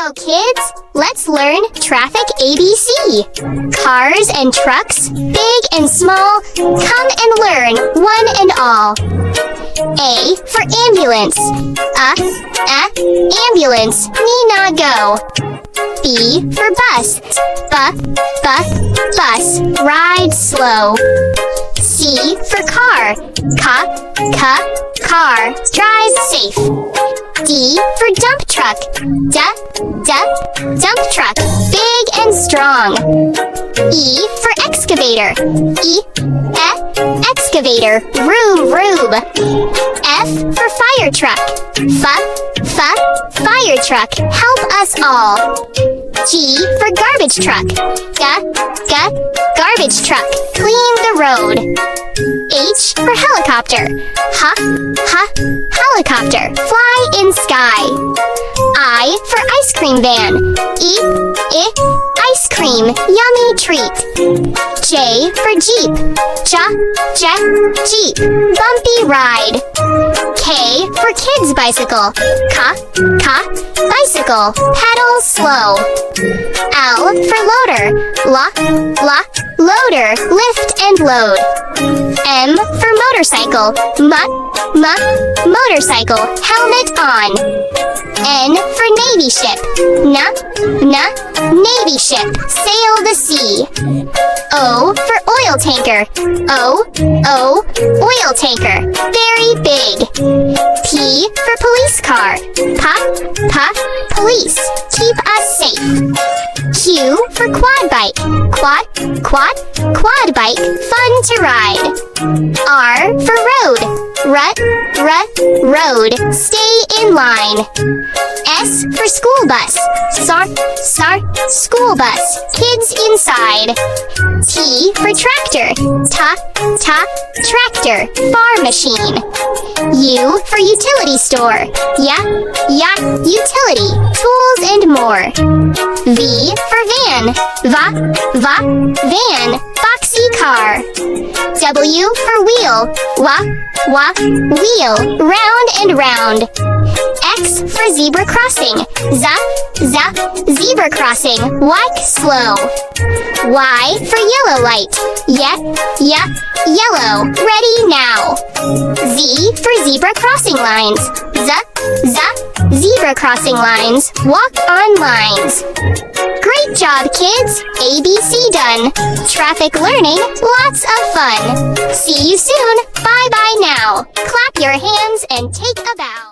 Now, kids, let's learn traffic ABC. Cars and trucks, big and small, come and learn one and all. A for ambulance. Ambulance, need not go. B for bus. Bus, ride slow. C for car. Car, drive safe. D for dump truck. Dump truck, big and strong. E for excavator. Excavator, rube. F for fire truck. Fire truck, help us all. G for garbage truck. Garbage truck, clean the road. H for helicopter. Helicopter, fly in sky. I for ice cream van. Ice cream, yummy treat. J for jeep. Jeep, bumpy ride. K for kids bicycle. Bicycle, pedal slow. L for loader. Loader, lift and load. M for motorcycle. Motorcycle, helmet on. N for navy ship. Navy ship, sail the sea. O for oil tanker. Oil tanker, very big. P for police car. Police, keep us safe. Q for quad bike. Quad bike, fun to ride. R for road. Road, stay in line. S for school bus. School bus, kids inside. T for tractor. Tractor, farm machine. U for utility store. Utility, tools and more. V for van. Van, foxy car. W for wheel. Wheel, round and round. X for zebra crossing. Zebra crossing, walk slow. Y for yellow light. Yellow, ready now. Z for zebra crossing lines. Zebra crossing lines, walk on lines. Great job, kids! ABC done. Traffic learning, lots of fun. See you soon. Bye-bye now. Clap your hands and take a bow.